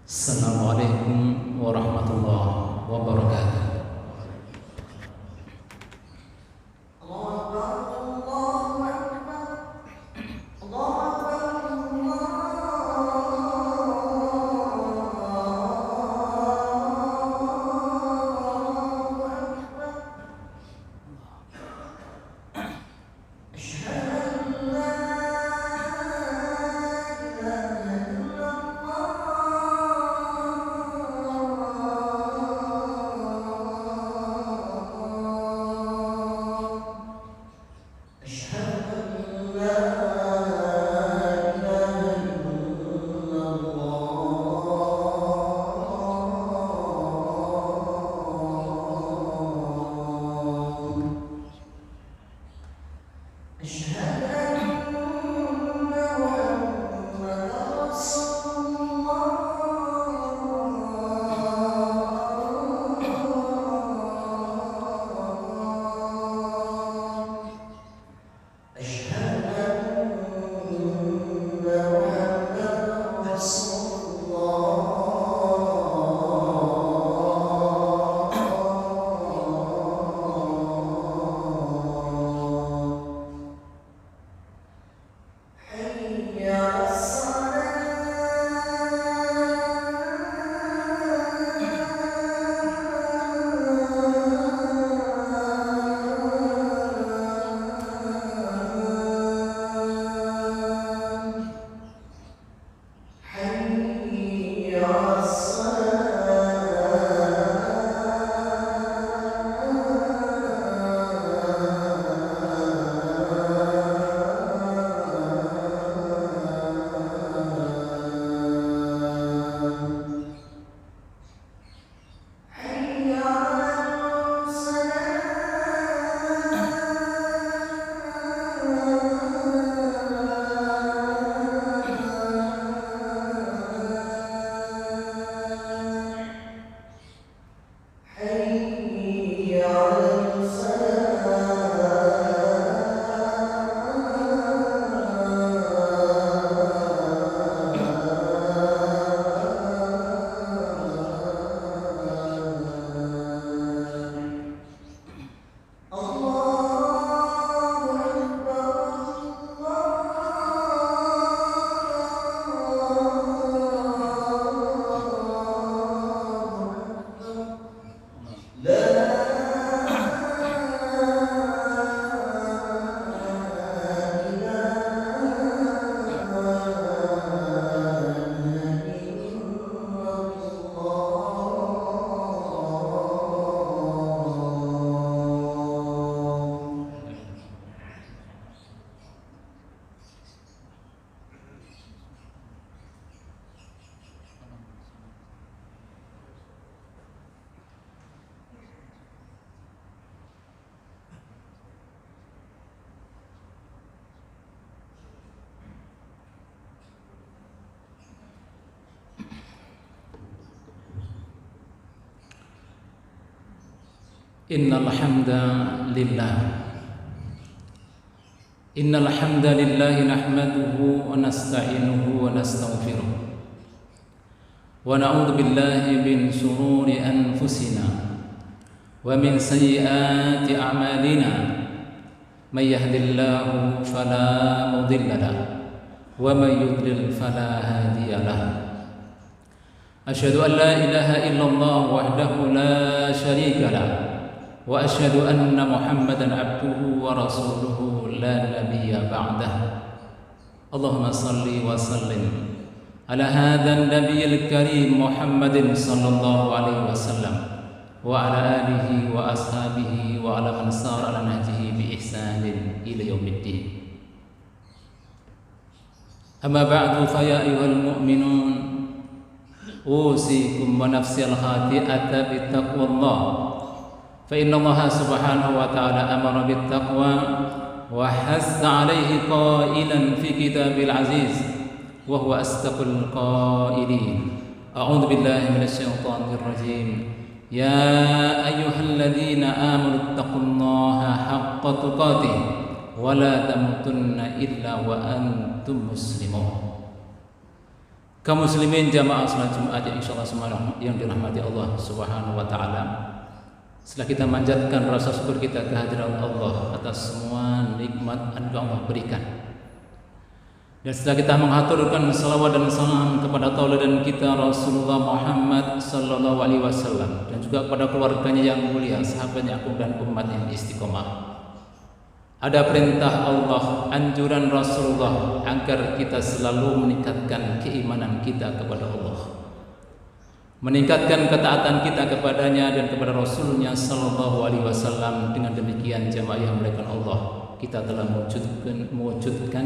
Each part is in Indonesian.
Assalamualaikum warahmatullahi wabarakatuh. Innal hamdalillah nahmaduhu wa nasta'inuhu wa nastaghfiruh wa na'udzu billahi min shururi anfusina wa min sayyiati a'malina may yahdihillahu fala mudilla lahu wa may yudlil fala hadiya lahu. Asyhadu an la ilaha illallah wahdahu la syarika lahu wa asyhadu anna Muhammadan abduhu wa rasuluhu la nabiyya ba'dah. Allahumma salli wa sallim ala hadzal nabiyil karim Muhammadin sallallahu alaihi wasallam wa ala alihi wa ashabihi wa ala man sara ala nahjihi bi ihsanin ila yaumiddin. Amma ba'du fa ya ayyuhal mu'minun usikum wa nafsi al-khati'ata bi taqwallah. فإن الله سبحانه وتعالى أمر بالتقوى وحث عليه قائلا في كتابه العزيز وهو أصدق القائلين. أعوذ بالله من الشيطان الرجيم. يا أيها الذين آمنوا اتقوا الله حق تقاته ولا تموتن إلا وأنتم مسلمون. Kaum muslimin jamaah salat Jumat yang insyaallah semua yang dirahmati Allah Subhanahu wa taala. Setelah kita manjatkan rasa syukur kita kehadiran Allah atas semua nikmat yang Allah berikan. Dan setelah kita mengaturkan salawat dan salam kepada tauladan kita Rasulullah Muhammad sallallahu alaihi wasallam dan juga kepada keluarganya yang mulia, sahabatnya agung dan umat yang istiqomah. Ada perintah Allah, anjuran Rasulullah agar kita selalu meningkatkan keimanan kita kepada Allah, meningkatkan ketaatan kita kepadanya dan kepada Rasulnya sallallahu alaihi wasallam. Dengan demikian jamaah yang dimuliakan Allah, kita telah mewujudkan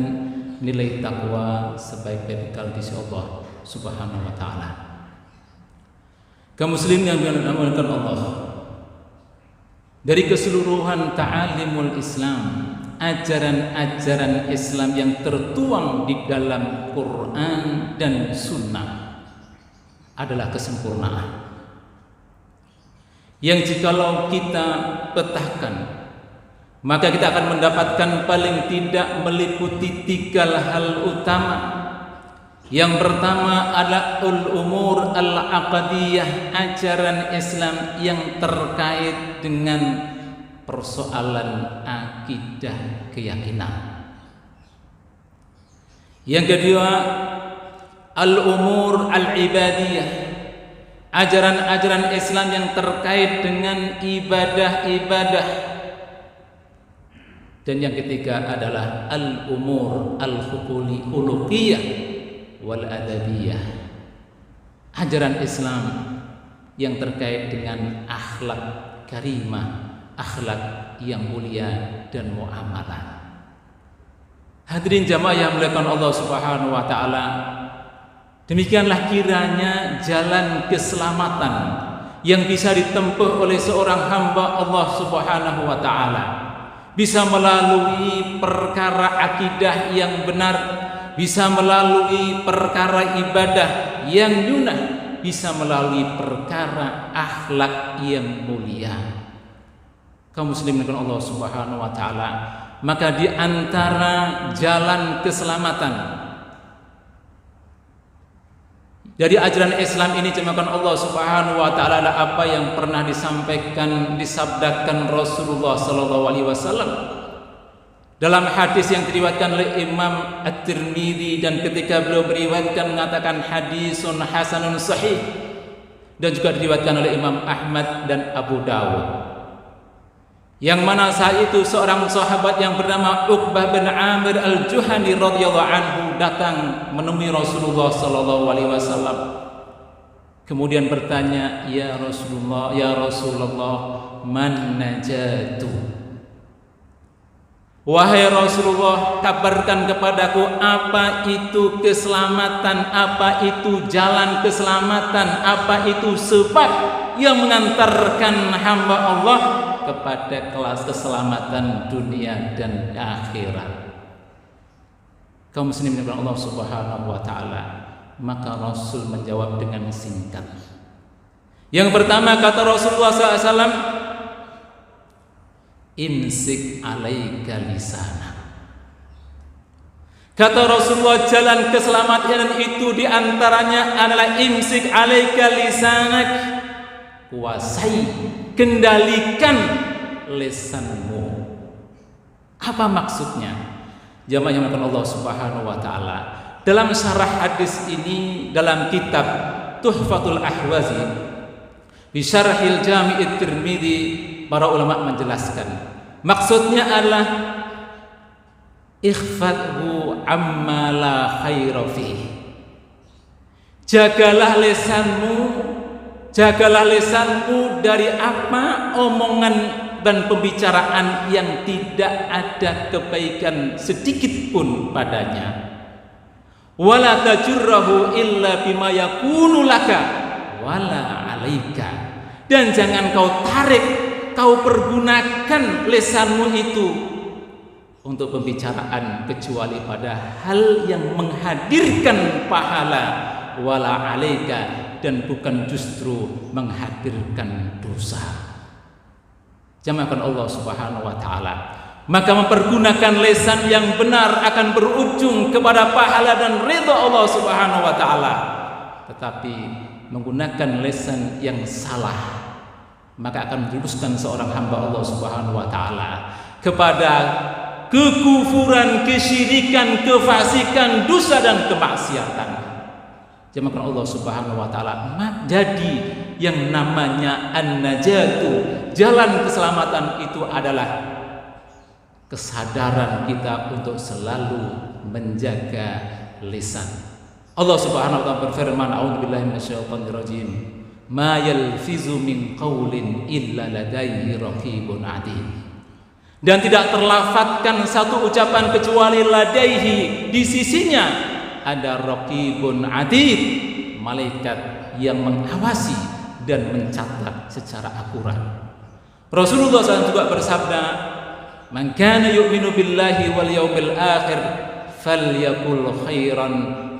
nilai takwa sebaik-baik bekal di sisi Allah Subhanahu wa taala. Kaum muslimin yang dimuliakan Allah, dari keseluruhan ta'alimul Islam, ajaran-ajaran Islam yang tertuang di dalam Quran dan Sunnah adalah kesempurnaan yang jikalau kita petahkan, maka kita akan mendapatkan paling tidak meliputi 3 hal utama. Yang pertama adalah umur al-aqdiyah, ajaran Islam yang terkait dengan persoalan akidah keyakinan. Yang kedua al-umur al-ibadiyah, ajaran-ajaran Islam yang terkait dengan ibadah-ibadah. Dan yang ketiga adalah al-umur al-khuluqiyah wal adabiyah, ajaran Islam yang terkait dengan akhlak karimah, akhlak yang mulia dan muamalah. Hadirin jamaah yang dimuliakan Allah Subhanahu wa taala, demikianlah kiranya jalan keselamatan yang bisa ditempuh oleh seorang hamba Allah Subhanahu wa taala, bisa melalui perkara akidah yang benar, bisa melalui perkara ibadah yang yunah, bisa melalui perkara akhlak yang mulia. Kaum muslimin dengan Allah Subhanahu wa taala, maka di antara jalan keselamatan dari ajaran Islam ini jemaah Allah Subhanahu wa taala adalah apa yang pernah disabdakan Rasulullah sallallahu alaihi wasallam dalam hadis yang diriwayatkan oleh Imam At-Tirmidzi, dan ketika beliau meriwayatkan mengatakan hadisun hasanun sahih, dan juga diriwayatkan oleh Imam Ahmad dan Abu Dawud, yang mana saat itu seorang sahabat yang bernama Uqbah bin Amir Al-Juhani radhiyallahu anhu datang menemui Rasulullah sallallahu alaihi wasallam, kemudian bertanya, ya Rasulullah, man najatu? Wahai Rasulullah, kabarkan kepadaku apa itu keselamatan, apa itu jalan keselamatan, apa itu sebab yang mengantarkan hamba Allah kepada kelas keselamatan dunia dan akhirat. Kaum muslimin yang Allah Subhanahu wa taala, maka Rasul menjawab dengan singkat. Yang pertama kata Rasulullah SAW, imsik alaika lisanak. Kata Rasulullah, jalan keselamatan itu diantaranya adalah imsik alaika lisanak, kuasai, kendalikan lisanmu. Apa maksudnya? Jamaah yang dimuliakan Allah Subhanahu wa taala, dalam syarah hadis ini dalam kitab Tuhfatul Ahwazi bi Syarhil Jami' Tirmidzi, para ulama menjelaskan maksudnya adalah ikhfadhu amma la khaira fihi. Jagalah lisanmu dari apa omongan dan pembicaraan yang tidak ada kebaikan sedikit pun padanya. Wala tajurrahu illa bima yakunu laka wala alaika. Dan jangan kau tarik, kau pergunakan lisanmu itu untuk pembicaraan kecuali pada hal yang menghadirkan pahala, wala alaika, dan bukan justru menghadirkan dosa. Jamaahkan Allah Subhanahu wa taala, maka mempergunakan lisan yang benar akan berujung kepada pahala dan ridha Allah Subhanahu wa taala. Tetapi menggunakan lisan yang salah, maka akan menjerumuskan seorang hamba Allah Subhanahu wa taala kepada kekufuran, kesyirikan, kefasikan, dosa dan kemaksiatan. Jamaah Allah Subhanahu wa taala, jadi yang namanya an-najatu, jalan keselamatan itu adalah kesadaran kita untuk selalu menjaga lisan. Allah Subhanahu wa taala berfirman, a'udzubillahi minasyaitonir rajim, ma yalfizu min qaulin illa ladaihi raqibun atid. Dan tidak terlafadzkan satu ucapan kecuali ladaihi, di sisinya ada raqibun atid, malaikat yang mengawasi dan mencatat secara akurat. Rasulullah SAW juga bersabda, man kana yu'minu billahi wal yaumil akhir falyakul khairan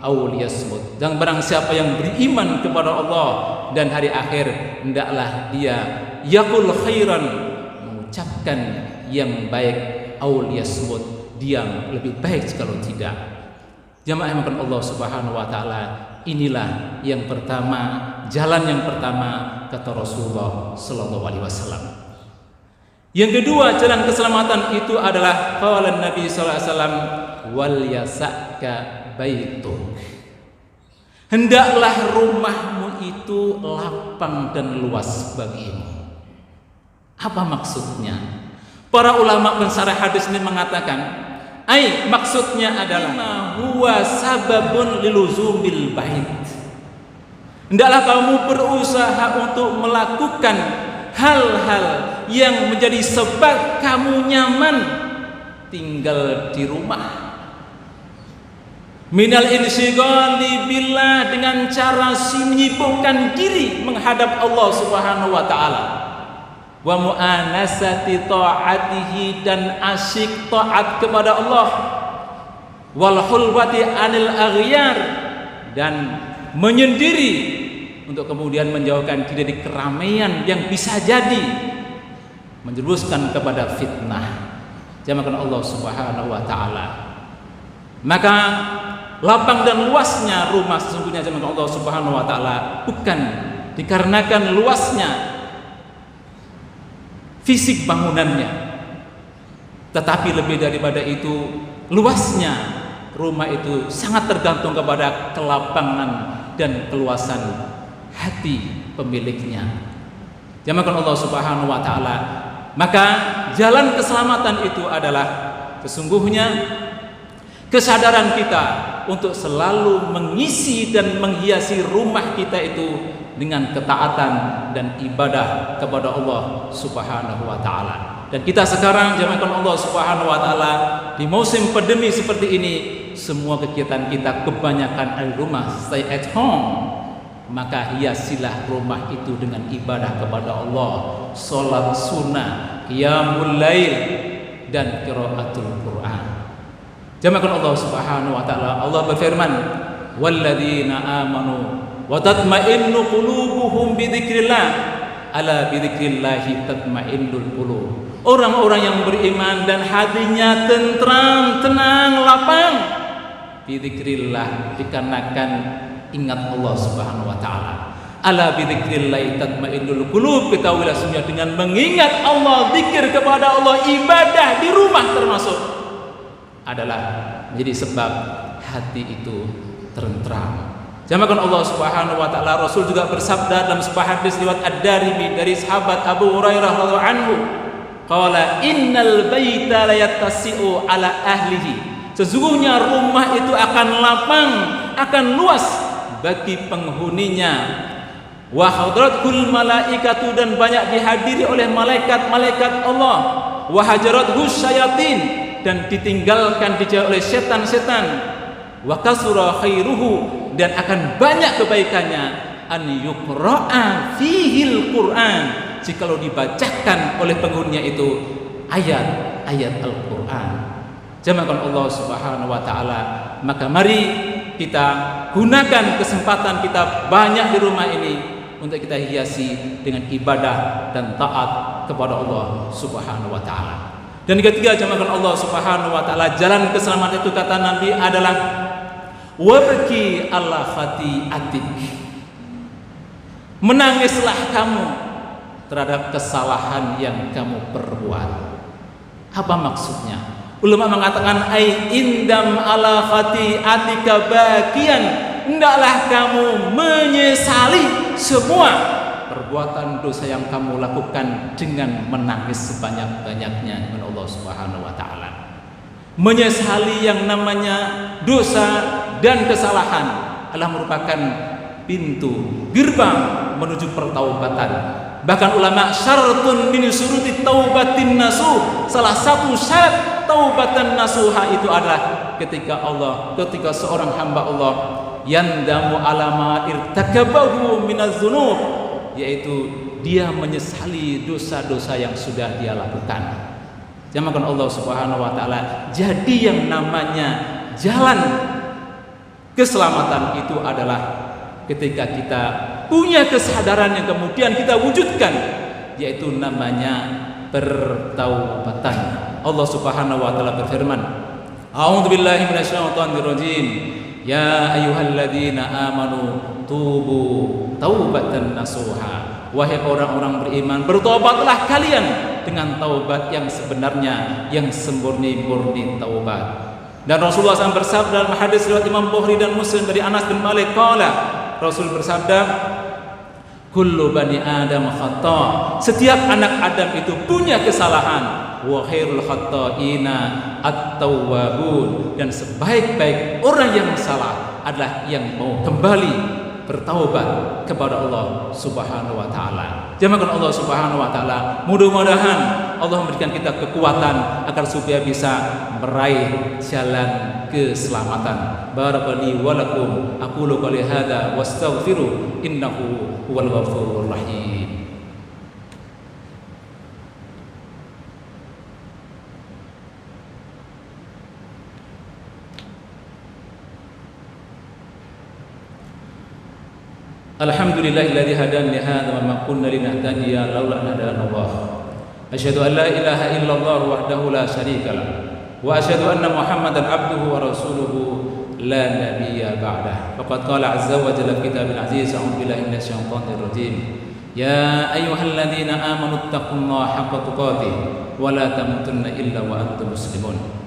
aw liyasmut. Dan barang siapa yang beriman kepada Allah dan hari akhir, hendaklah dia yakul khairan, mengucapkan yang baik, aw liyasmut, diam, lebih baik kalau tidak. Jamaah yang dimuliakan Allah Subhanahu wa taala, inilah yang pertama, jalan yang pertama kata Rasulullah sallallahu alaihi wasallam. Yang kedua, jalan keselamatan itu adalah qala Nabi sallallahu alaihi wasallam, wal yasaka baituk. Hendaklah rumahmu itu lapang dan luas bagimu. Apa maksudnya? Para ulama pensarah hadis ini mengatakan, maksudnya adalah huwa sababun liluzumil bait. Hendaklah kamu berusaha untuk melakukan hal-hal yang menjadi sebab kamu nyaman tinggal di rumah. Minal insyighali billah, dengan cara menyibukkan diri menghadap Allah Subhanahu wa taala. Wa mu'anasati ta'atihi, dan asyik taat kepada Allah. Wal hulwati anil aghyar, dan menyendiri untuk kemudian menjauhkan diri dari keramaian yang bisa jadi menjerumuskan kepada fitnah. Jamaah Allah Subhanahu wa taala. Maka lapang dan luasnya rumah sesungguhnya jamaah Allah Subhanahu wa taala bukan dikarenakan luasnya fisik bangunannya, tetapi lebih daripada itu, luasnya rumah itu sangat tergantung kepada kelapangan dan keluasan hati pemiliknya. Jamaah Allah Subhanahu wa taala, maka jalan keselamatan itu adalah sesungguhnya kesadaran kita untuk selalu mengisi dan menghiasi rumah kita itu dengan ketaatan dan ibadah kepada Allah Subhanahu wa taala. Dan kita sekarang jamaah Allah Subhanahu wa taala di musim pandemi seperti ini, semua kegiatan kita kebanyakan di rumah, stay at home. Maka hiasilah rumah itu dengan ibadah kepada Allah, salat sunnah, qiyamul lail, dan qiraatul Quran. Jamaah Allah Subhanahu wa taala, Allah berfirman, walladzina amanu wa tatma'innu qulubuhum bi dzikrillah, ala bi dzikrillahi tatma'innul qulub. Orang-orang yang beriman dan hatinya tentram, tenang, lapang, bi dzikrillah, dikarenakan ingat Allah Subhanahu wa taala. Ala bi dzikrillahi tatma'innul qulub, ketahuilah sesungguhnya dengan mengingat Allah, zikir kepada Allah, ibadah di rumah termasuk adalah menjadi sebab hati itu tentram. Jamaah Allah Subhanahu wa taala, Rasul juga bersabda dalam sebuah hadis riwayat Ad-Darimi dari sahabat Abu Hurairah radhiyallahu anhu, qala innal baita la yattasi'u ala ahlihi. Sesungguhnya rumah itu akan lapang, akan luas bagi penghuninya. Wa hadratul malaikatu, dan banyak dihadiri oleh malaikat-malaikat Allah. Wa hajarathu syayatin, dan ditinggalkan dijauhi oleh setan-setan. Wa kasura khairuhu, dan akan banyak kebaikannya, an yuqra'a fihil Qur'an, jikalau dibacakan oleh penghuninya itu ayat-ayat Al-Qur'an. Jamaah Allah Subhanahu wa taala, maka mari kita gunakan kesempatan kita banyak di rumah ini untuk kita hiasi dengan ibadah dan taat kepada Allah Subhanahu wa taala. Dan ketiga, jamaah Allah Subhanahu wa taala, jalan keselamatan itu kata Nabi adalah wabki ala khati'atik. Menangislah kamu terhadap kesalahan yang kamu perbuat. Apa maksudnya? Ulama mengatakan ai indam ala khati'atika bakian, hendaklah kamu menyesali semua perbuatan dosa yang kamu lakukan dengan menangis sebanyak-banyaknya kepada Allah Subhanahu wa taala. Menyesali yang namanya dosa dan kesalahan adalah merupakan pintu gerbang menuju pertaubatan. Bahkan ulama, syaratun min syuruti taubatin nasuh, salah satu syarat taubatan nasuha itu adalah ketika seorang hamba Allah yandamu alama irtakabahu minaz dzunub, yaitu dia menyesali dosa-dosa yang sudah dia lakukan. Jamakan Allah Subhanahu wa taala. Jadi yang namanya jalan keselamatan itu adalah ketika kita punya kesadaran yang kemudian kita wujudkan, yaitu namanya pertaubatan. Allah Subhanahu wa taala berfirman, a'udzubillahi minasyaitonir rajim, ya ayyuhalladzina amanu tubu taubatan nasuha. Wahai orang-orang beriman, bertobatlah kalian dengan taubat yang sebenarnya, yang semurni-murni taubat. Dan Rasulullah SAW bersabda dalam hadis riwayat Imam Bukhari dan Muslim dari Anas bin Malik, qala, Rasul bersabda, kullu bani Adam khata', setiap anak Adam itu punya kesalahan, wa khairul khata'ina at-tawwabun, dan sebaik-baik orang yang salah adalah yang mau kembali bertaubat kepada Allah Subhanahu wa taala. Jamaah Allah Subhanahu wa taala, mudah-mudahan Allah memberikan kita kekuatan agar supaya bisa meraih jalan keselamatan. Barakallahu wa lakum, aqulu qouli hadza wastaghfiru innahu huwal ghafurur rahim. Alhamdulillahilladzi hadana li hadza wa ma kunna linahtadiya laula an hadana Allah. Asyhadu an la ilaha illallah wahdahu la syarika lah wa asyhadu anna Muhammadan abduhu wa rasuluhu la nabiyya ba'dah. Faqad qala azza wa jalla fi kitabil aziz, a'udzu billahi minasyaitonir rajim. Ya ayyuhalladzina amanu taqullaha haqqa tuqatih wa la tamutunna illa wa antum muslimun.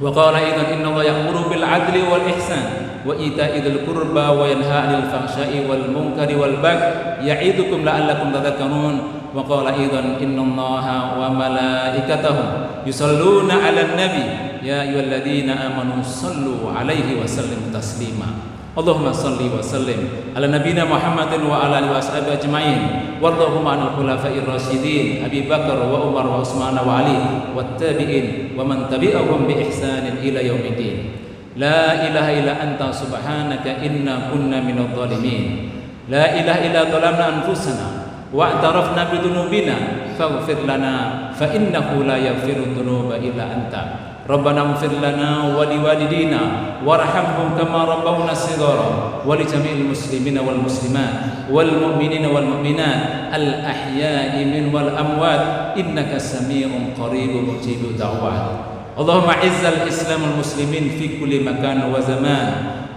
Wa qala aidan innallaha ya'muru bil 'adli wal ihsan wa ita'i dzil qurba wa yanha 'anil fahsya'i wal munkari wal baghi ya'idukum la'allakum tadhakkarun. Wa qala aidan innallaha wa malaikatahu yusalluna 'alan nabi ya ayyuhalladzina amanu sallu 'alaihi wa sallimu taslima. Allahumma salli wa sallim ala nabiyyina Muhammadin wa ala alihi washabihi ajma'in. Wardahumma 'anil khulafa'ir rasyidin Abi Bakar wa Umar wa Utsman wa Ali wat tabi'in wa man tabi'ahum bi ihsanin ila yaumiddin. La ilaha illa anta subhanaka inna kunna minadh dhalimin. La ilaha illa dhalamna anfusana wa i'tarafna bi dhunubina faghfir lana fa innahu la yaghfiru dhunuba illa anta. Rabbana ighfir lana wa liwalidina warhamhum kama rabbawna shighara wa li jami'il muslimina wal muslimat wal mu'minina wal mu'minat al ahya'i min wal amwat innaka samii'un qaribun mujibud da'wat. Allahumma izzal islam wal muslimin fi kulli makan wa zaman.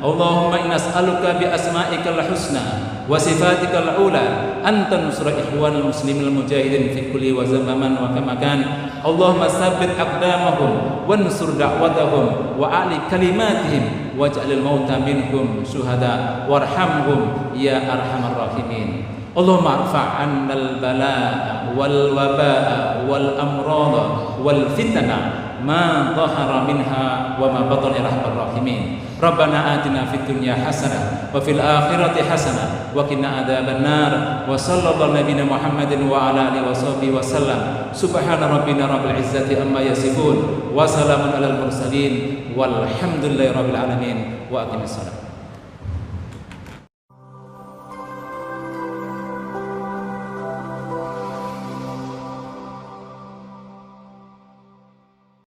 Allahumma inna nas'aluka bi asma'ikal husna wa sifatikal ula an tansura ikhwanal muslimin al mujahidin fi kulli wa zaman wa makan. Allahumma tsabbit aqdamahum wansur da'watahum wa ali kalimatihim waj'alil mauta minhum syuhada warhamhum ya arhamar rahimin. Allahumma arfa'annal balaa wal wabaa wal amrada wal fitna ma dhahara minha wa ma batana ya arhamar rahimin. Rabbana atina fid dunya hasanah wa fil akhirati hasanah wa qina adzabannar. Wa sallallahu nabiyana Muhammadin wa ala alihi washabihi wasallam. Subhana rabbina rabbil izzati amma yasifun wa salamun alal mursalin walhamdulillahi rabbil alamin. Wa aqimissalam.